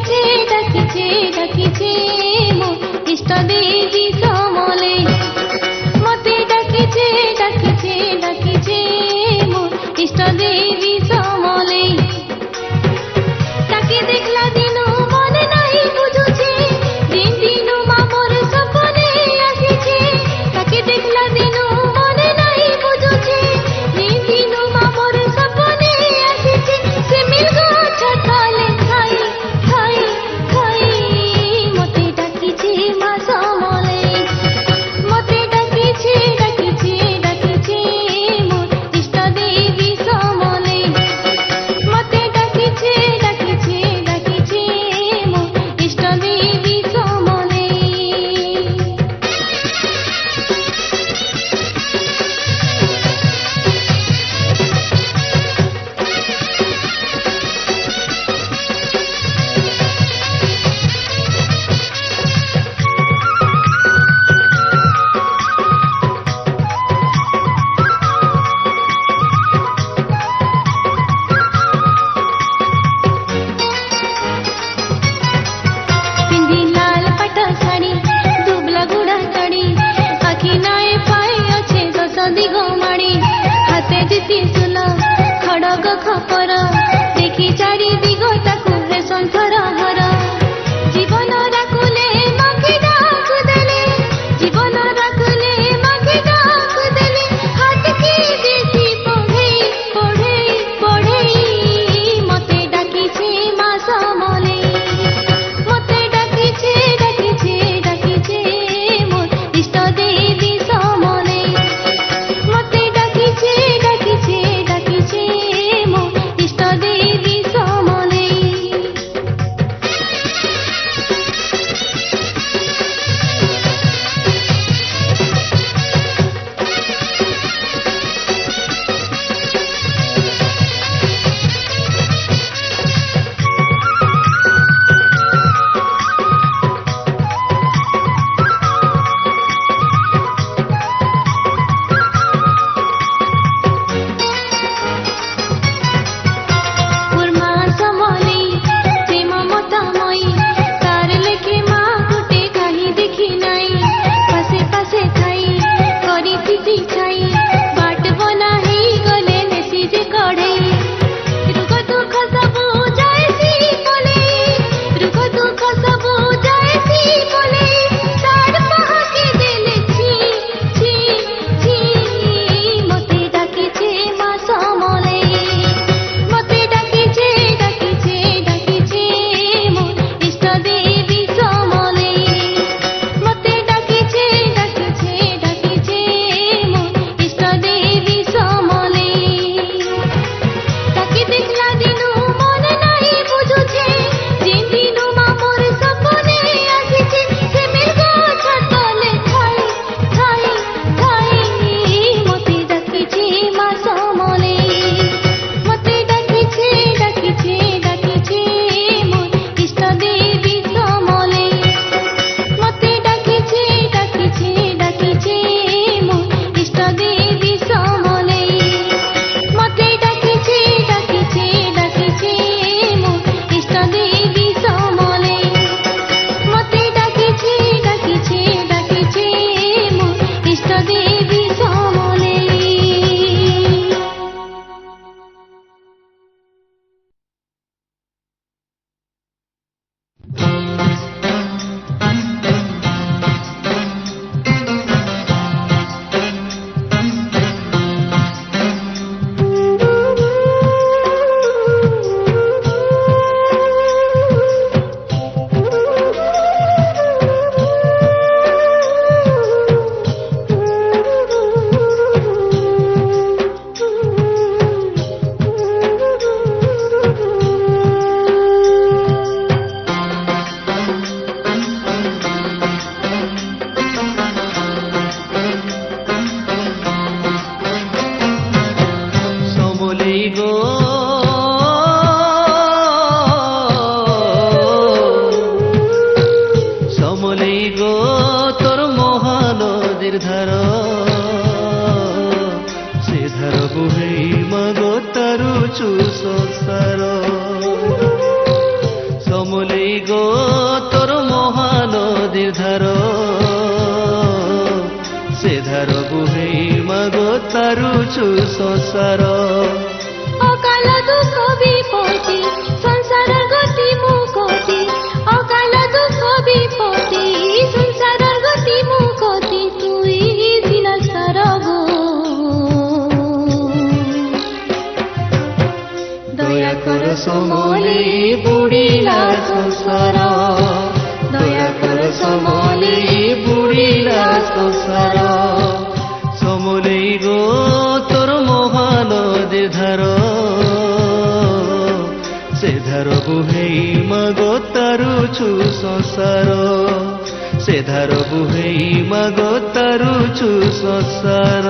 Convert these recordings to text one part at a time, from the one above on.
ডাকিছে ডাকিছে মো ইষ্ট দেবী সমলে মতে ডাকিছে ডাকিছে ডাকিছে মো ইষ্ট দেবী সমলে তাকে দেখলা দিন মনে নাই বুঝুছে দিন দিন মা মোর সপনে আসিছে তাকে দেখলা দিন মনে নাই বুঝুছে দিন দিন মা মোর সপনে আসিছে সে মিল গছ তলে খাই খাই খাই মতে ডাকিছে মা সমলে মতে ডাকিছে ডাকিছে ডাকিছে মোর ইষ্ট দেবী সমলে ধাର ସେ ଧାର ବୁହେଇ ମାଗ ତାରୁଛୁ ସଂସାର অকাল দুঃখ বিপত্তি সংসারের গতি মুকতি অকাল দুঃখ বিপত্তি সংসারের গতি মুকতি তুই দিন সরব দয়া কর সমলে বুড়িলা সংসার দয়া কর সমলে বুড়িলা সংসার সমলে গো তোর মহানদীর ধার ସେ ଧାର ବୁହେଇ ମାଗ ତାରୁଛୁ ସଂସାର ସେ ଧାର ବୁହେଇ ମାଗ ତାରୁଛୁ ସଂସାର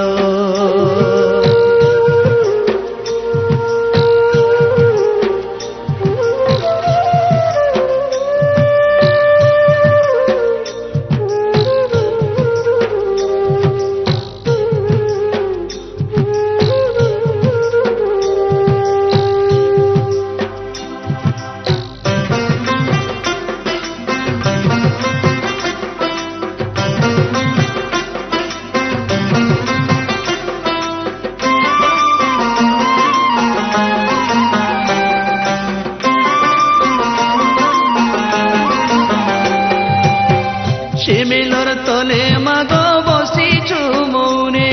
শিমিলর তলে মাগ বসিছু মৌনে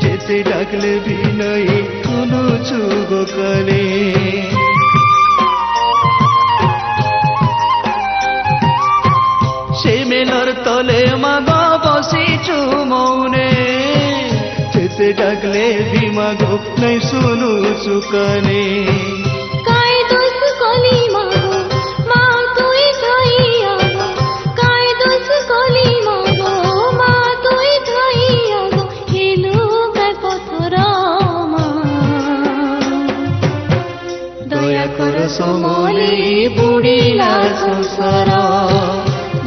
যেতে ডাকলে বিনয় শুনুছু গোকালে শিমিলর তলে মাগ বসিছু মৌনে যেতে ডাকলে বিমাগ নাই শুনুছু কানে কায় দোষ কলি মাগো মা তুই ধইয়া কায় দোষ কলি মাগো মা তুই ধইয়া হেলু কে পথরমা দয়া কর সমলে বুড়িলা সংসার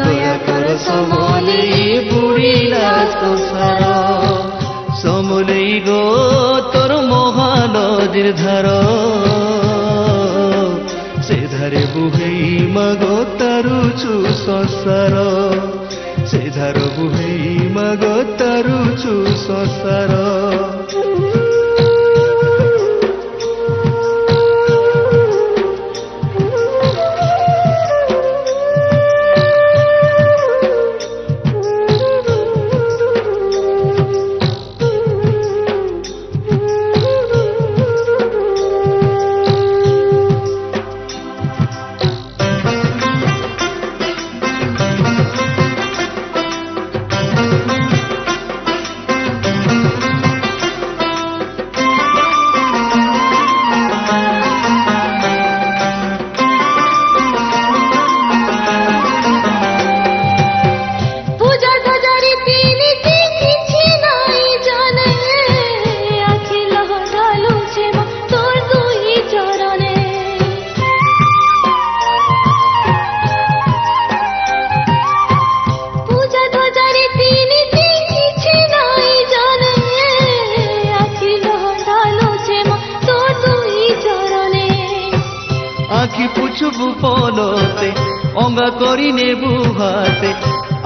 দয়া কর সমলে বুড়িলা সংসার সমলে গো তোর মহানদীর ধার ସେ ଧାରେ ବୁହେଇ ମାଗ ତାରୁଛୁ ସଂସାର ସେ ଧାର ବୁହେଇ ମାଗ ତାରୁଛୁ ସଂସାର আখি পুছবু পলতে অঙ্গা করি নেবু হাতে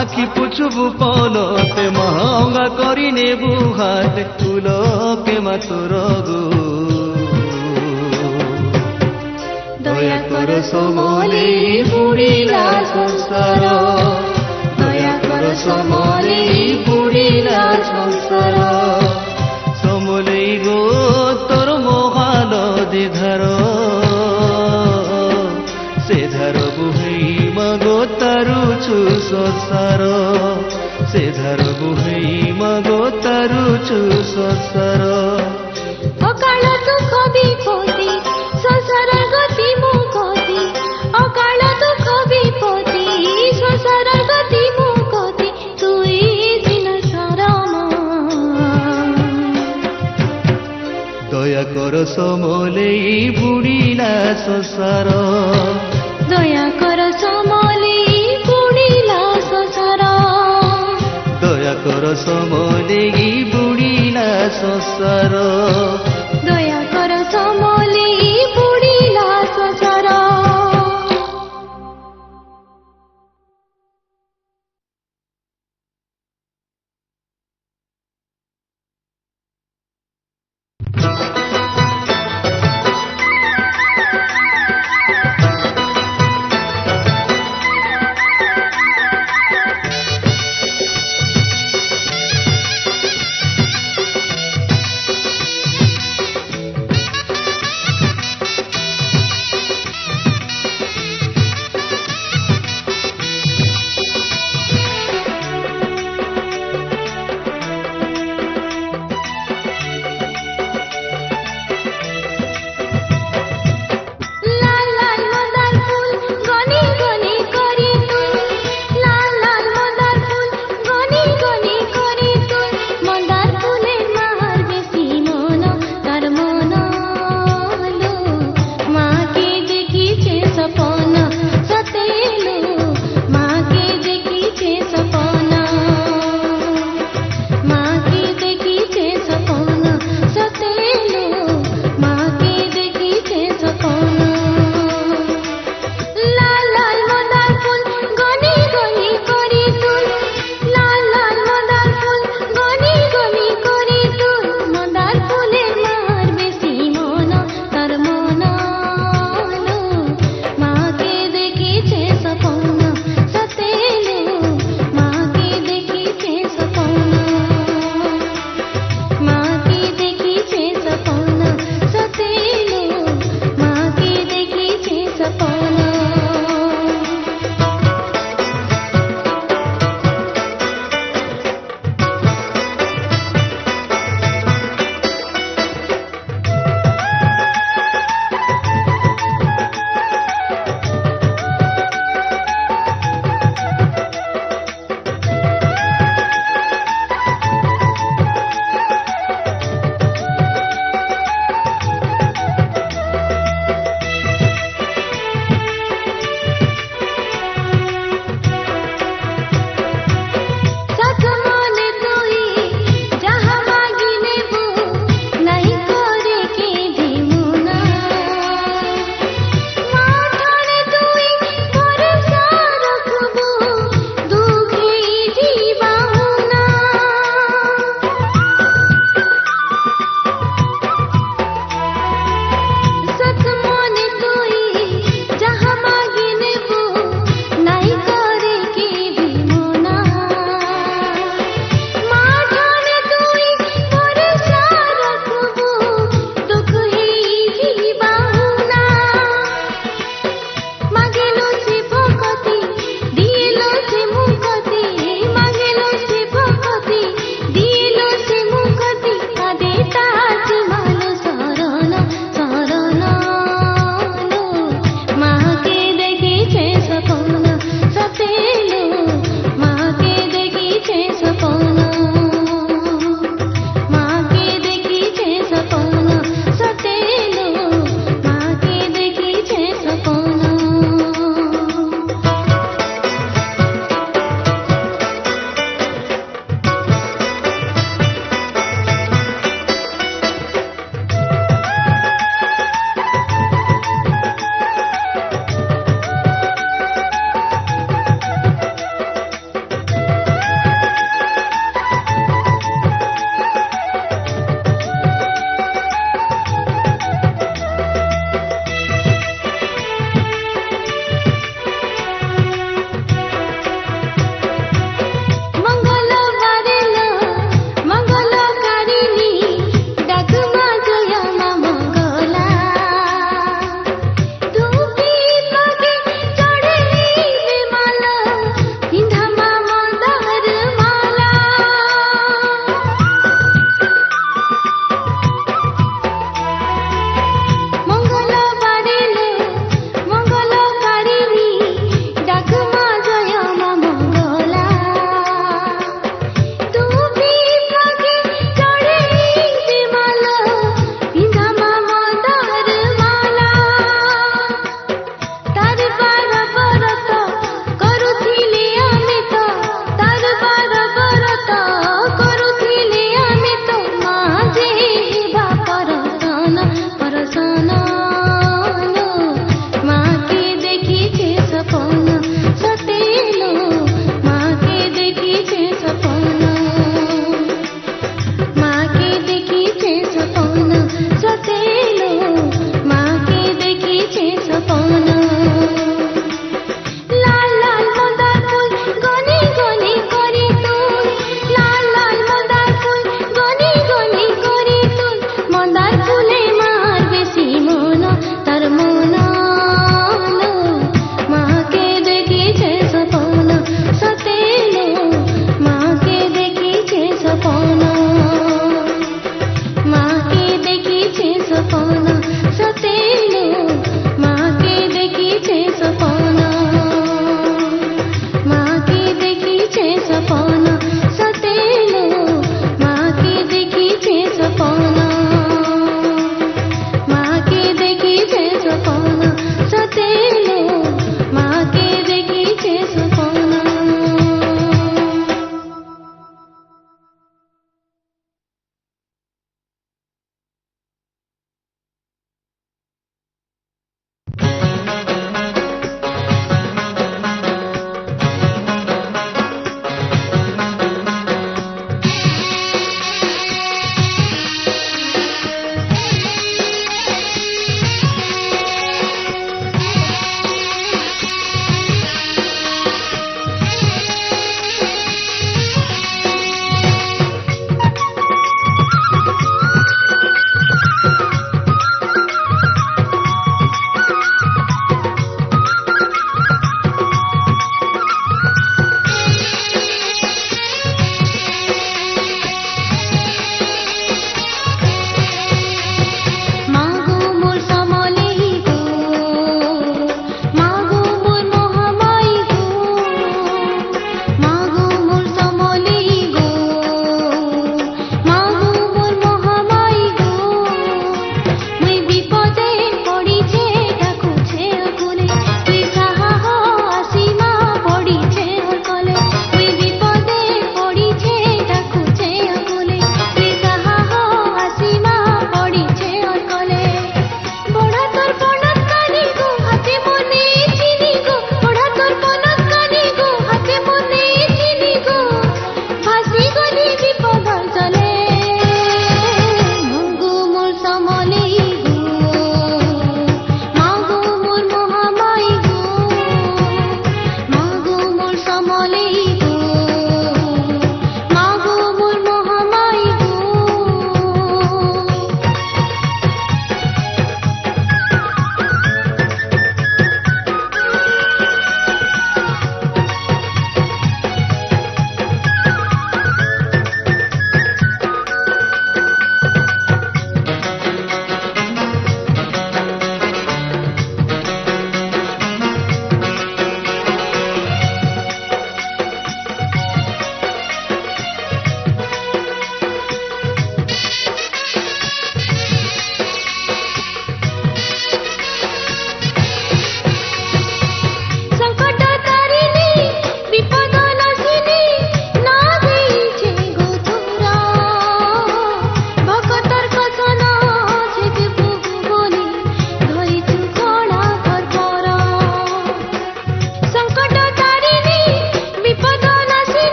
আখি পুছবু পলতে মহা অঙ্গা করি নেবু হাতে ফুলকে মাতুর গো দয়া কর সমলে বুড়িলা সংসার দয়া কর সমলে বুড়িলা সংসার সমলে গো তোর মহানদী ধার ସେ ଧାର ବୁହେଇ ମାଗ ତାରୁଛୁ ସଂସାର ସେ ଧାର ବୁହେଇ ମାଗ ତାରୁଛୁ ସଂସାର অকাল দুঃখ বিপত্তি সংসারের গতি মুকতি অকাল দুঃখ বিপত্তি সংসারের গতি মুকতি তুই দিন সরমা দয়া কর সমলেই বুড়িলা সংসার দয়া কর সমলে বুড়িলা সংসার দয়া কর সমলেই বুড়িলা সংসার সপন সতেলো মাকে দেখিছে সপন মাকে দেখিছে সপন সতেলো মাকে দেখিছে সপন লাল লাল মন্দার ফুল গনি গনি করি তুল লাল লাল মন্দার ফুল গনি গনি করি তুল মন্দার ফুলের মার বেশি মন তার মন লো মা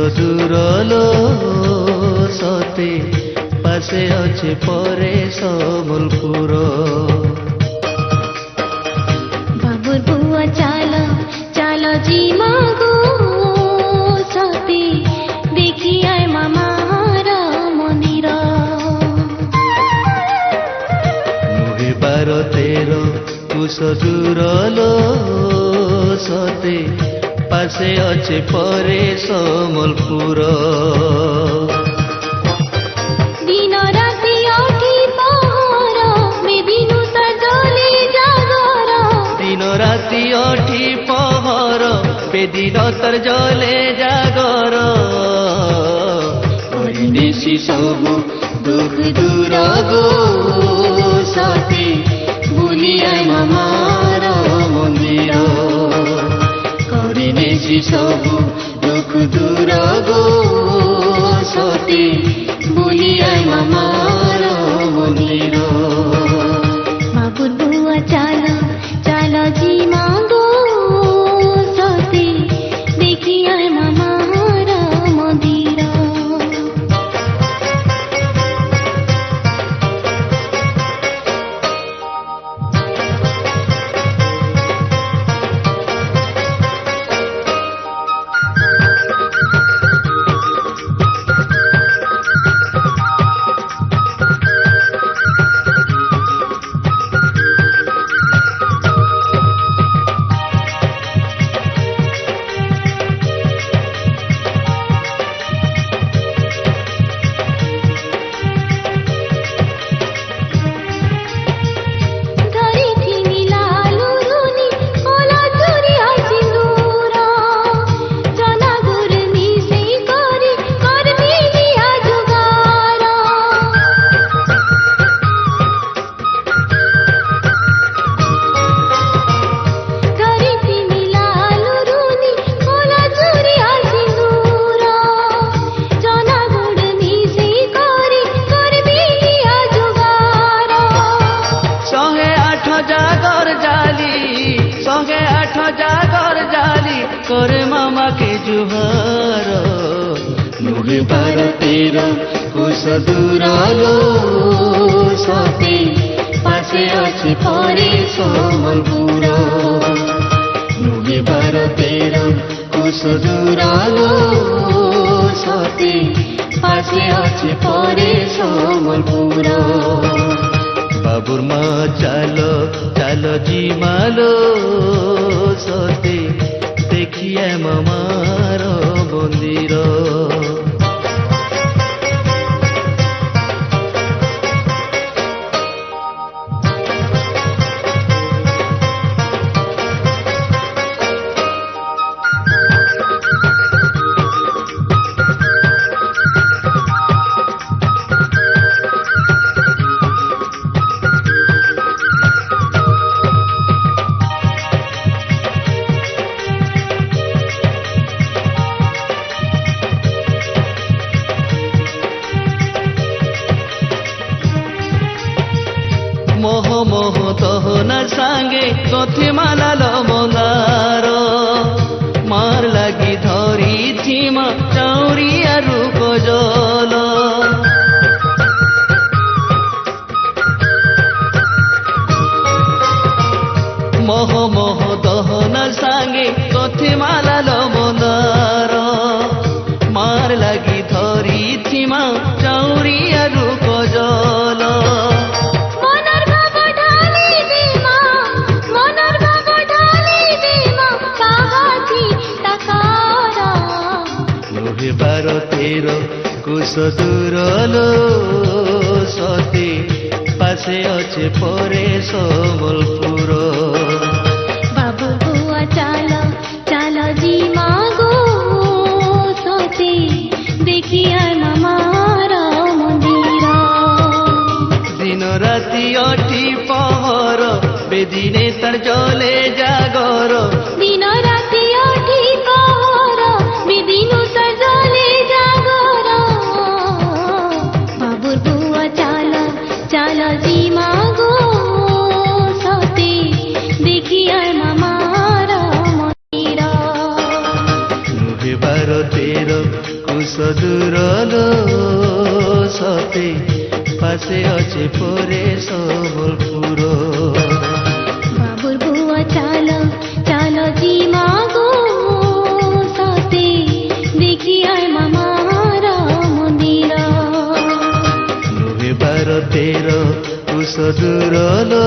কুশদূরলো সতে পাশে আছে পরে সম্বলপুর। বাবুর বুয়া চালো চালো জিমা গো সতে দেখি আয় মামার মন্দির। 12-13 কুশদূরলো সতে পাশে আছে পরে সম্বলপুর। দিন রাতি অঠি পহর মেদিনু তার জলে জাগর। দিন রাতি অঠি পহর বেদিন তার জলে জাগর। দেশি সবু দুঃখ দূর গো সতে বুলিয়ায় মামার মন্দির। দেশি সবু দুঃখ দূর গো সতে বুলিয়ায় মামার মন্দির। বাবুর বুয়া চালো চালো জিমা গো সতে দেখি আয় মামার মন্দির। করে মামাকে জুহার। 12-13 কুশদূরলো সতে পাশে আছে পরে সম্বলপুর। 12-13 কুশদূরলো সতে পাশে আছে পরে সম্বলপুর। বাবুর মা চালো চালো জিমালো সতে দেখিয়ে মামার মন্দির। মোহ মোহ তহনা সাঙ্গে কথে মালালো মন্দার। মার লাগি ধরি থিমা চাউরি আরু কজল। মোহ মোহ দহনা সাঙ্গে কথে মালালো মন্দার। মার লাগি ধরি থিমা চাউরি আরু কজল। মনের ভাব ঢালি দে মা, মনের ভাব ঢালি দে মা, কাহাতি তাকারা। 12-13 কুশদূরলো সতে পাশে আছে পরে সম্বলপুর। বাবুর বুয়া চালো চালো জিমা গো সতে দেখি আয় মামার মন্দির। দিন রাতি অঠি পহর বেদিনে তার জলে জাগর। দিন রাতি অঠি পহর বেদিনু তার জলে জাগর। বাবুর বুয়া চালো চালো জিমা গো সতে দেখি আয় মামার মন্দির। 12-13 দূরলো সতে পাশে আছে পরে সম্বলপুর বাবুর বুয়া চালো চালো জি মাগো সতে দেখি আয় মামার মন্দির 9/12 কুশ দূরলো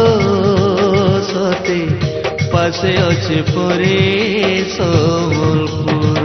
সতে পাশে আছে পরে সম্বলপুর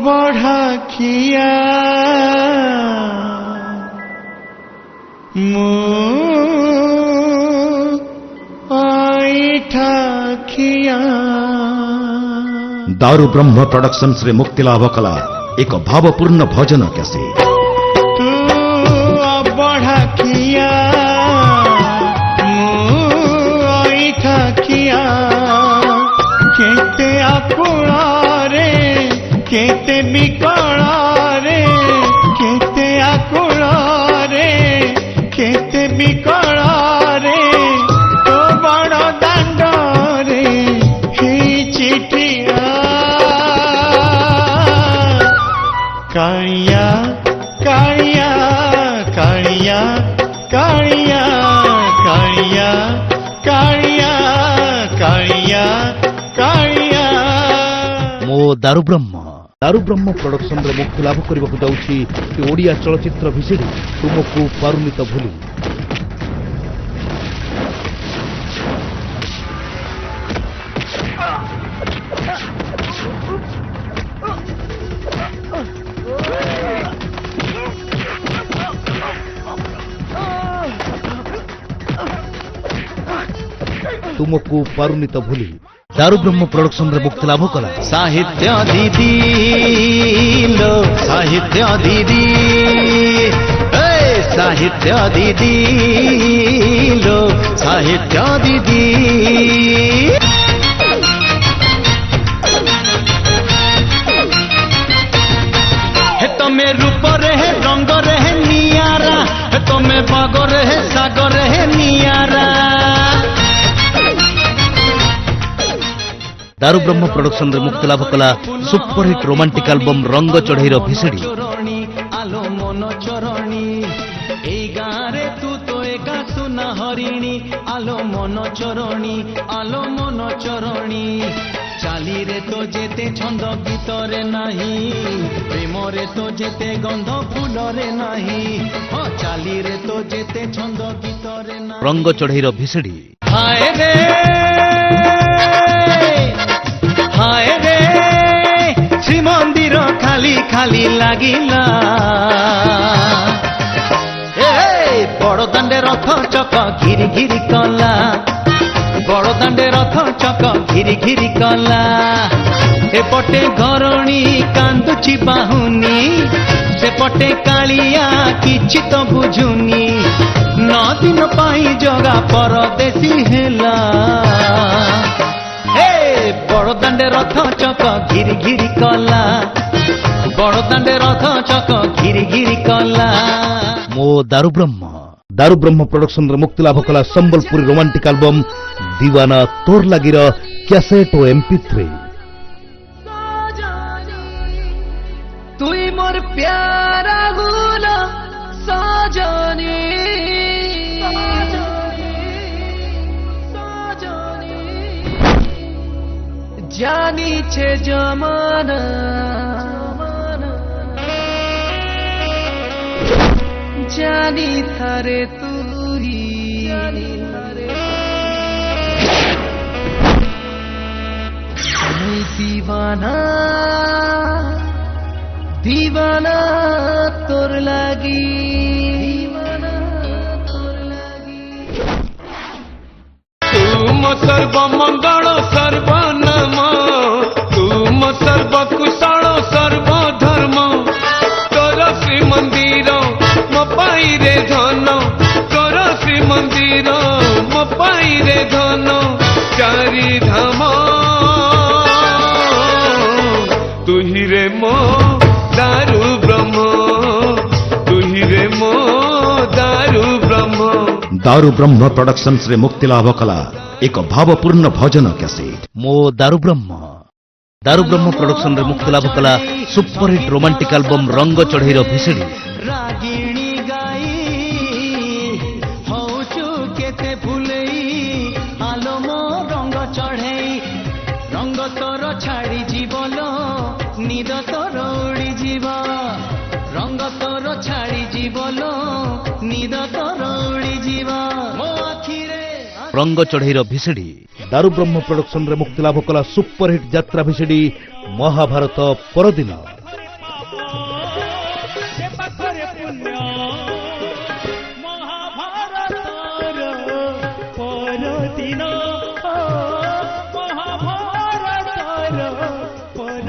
ଅବଢା ଖିଆ ଆଇଠା ଖିଆ। दारू ब्रह्म प्रोडक्शंस रे मुक्ति लाभ कला एक भावपूर्ण भजन कैसेट। तू अबढ़ा खिया आइठा खिया केते आकुला रे केते बिकला रे केते आकुला रे केते बिकला रे तो बड़ दांड रे ही चिठिया कालिया कालिया कालिया कालिया कालिया कालिया कालिया कालिया। मो दारू ब्रह्म प्रोडक्शन रे मुक्ति लाभ करने जाऊँगी ओडिया चलचित्र भिसिडी तुमको पारुनी तो भूली। तुमको पारुनी तो भूली दारू ब्रह्म प्रोडक्शन रे मुक्ति लाभ कला साहित्य दीदी लो साहित्य दीदी साहित्य दीदी लो साहित्य दीदी। हे तमे रूप रहे रंग रहे नियारा हे तमे बाग रहे सागर रहे नियारा। दारू ब्रह्म प्रोडक्शन रे मुक्ति लाभ कला सुपरहिट रोमांटिक एल्बम रंग चढ़ईर भिसिडी। आलो मन चरणी ए गारे तू तो एका सुना हरिणी आलो मन चरणी आलो मन चरणी। चाली रे तो जेते छंद गीतरे नाही प्रेम रे तो जेते गंध फूलरे नाही हाँ चाली रे तो जेते छंद गीतरे नाही। रंग चढ़ईर भिसिडी। हाय रे हाय रे श्रीमंदिर खाली खाली लागिला बड़ दांडे रथ चक घिरी घिरी कला बड़ दांडे रथ चक घिरी घिरी कला। एपटे घरणी कांदुची बाहुनी सेपटे कालिया किछि तो बुझुनी 9 दिन पाई जगा परदेसी हेला बड़ दांडे रथ चक घिरी घिरी कला बड़ दांडे रथ चक घिरी घिरी कला। मो दारू ब्रह्म प्रोडक्शन रे मुक्ति लाभ कला संबलपुरी रोमांटिक एल्बम दीवाना तोर लागिर कैसेट ओ MP3। तुई मोर प्यारा गुला सजनी जानी छे जमाना जानी थारे तुरी दीवाना दीवाना तोर लागी तुम सर्व मंगल सर्वनाम तुम सर्व कुशल सर्व धर्म तोर श्री मंदिर मो पाई रे धन तोर श्री मंदिर मो पाई रे धन चारि धाम तुही रे मो दारू ब्रह्म तुही रे मो दारू ब्रह्म। दारू ब्रह्म प्रोडक्शंस रे मुक्ति लाभ कला एक भावपूर्ण भजन कैसेट। मो दारू ब्रह्म प्रोडक्शन रे मुक्ति लाभ कला सुपरहिट रोमांटिक एल्बम रंग चढ़ईर भिसिडी। रागिणी गाई हौचु केते फुलई आलो मो रंग चढ़ई रंग तोर छाड़ी जीवलो निद तोर उड़ी जीव रंग तोर छाड़ी जीवलो निद तोर उड़ी जीव मो आखिरे रंग चढ़ईर भिसिडी। दारू ब्रह्म प्रोडक्शन रे मुक्ति लाभ कला सुपरहिट यात्रा भिसिडी महाभारत परदिन।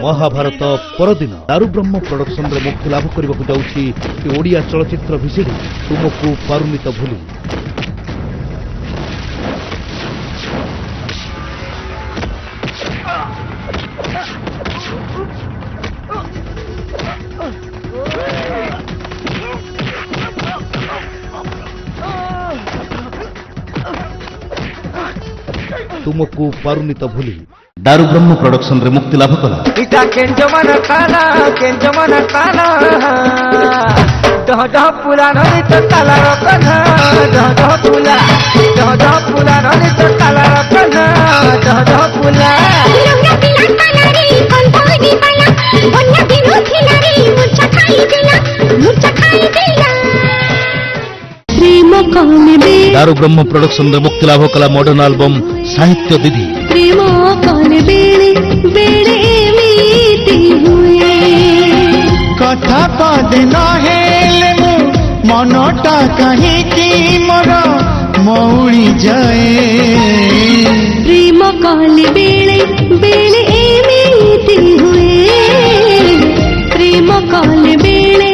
ମହାଭାରତ ପରଦିନ ଦାରୁବ୍ରହ୍ମ ପ୍ରଡକ୍ସନରେ ମୁକ୍ତି ଲାଭ କରିବାକୁ ଯାଉଛି ଓଡ଼ିଆ ଚଳଚ୍ଚିତ୍ର ଭିସିଡି ତୁମକୁ ପାରୁନି ତ ଭୁଲି। ତୁମକୁ ପାରୁନି ତ ଭୁଲି ଦାରୁବ୍ରହ୍ମ ପ୍ରଡକ୍ସନରେ ମୁକ୍ତି ଲାଭ କଲା। ଇଟା କେଞ୍ଜମାନ କାଲା ଡହ ଡହ ପୁଲା ନଦୀ ତ ତାଲାର କନ୍ହା ଡହ ଡହ ପୁଲା ନଦୀ ତ ତାଲାର କନ୍ହା ଡହ ଡହ ପୁଲା ରଙ୍ଗା ପିଲା କାଲାରେ କଲପରି ପାଲା ବନ୍ୟା ଦିନ ଥିଲାରେ ମୁର୍ଚ୍ଛା ଖାଇଦେଲା ପ୍ରେମ କଲେ ବେ ଦାରୁବ୍ରହ୍ମ ପ୍ରଡକ୍ସନରେ ମୁକ୍ତି ଲାଭ କଲା ମଡର୍ଣ୍ଣ ଆଲବମ୍ ସାହିତ୍ୟ ଦିଦି। ପ୍ରେମ କଲେ ବେଳେ ବେଳେ ଏମିତି ହୁଏ କଥା ପଦେ ନହେଲେ ମୁଁ ମନଟା କାହିଁକି ମୋର ମଉଳି ଯାଏ। ପ୍ରେମ କଲେ ବେଳେ ବେଳେ ଏମିତି ହୁଏ ପ୍ରେମ କଲେ ବେଳେ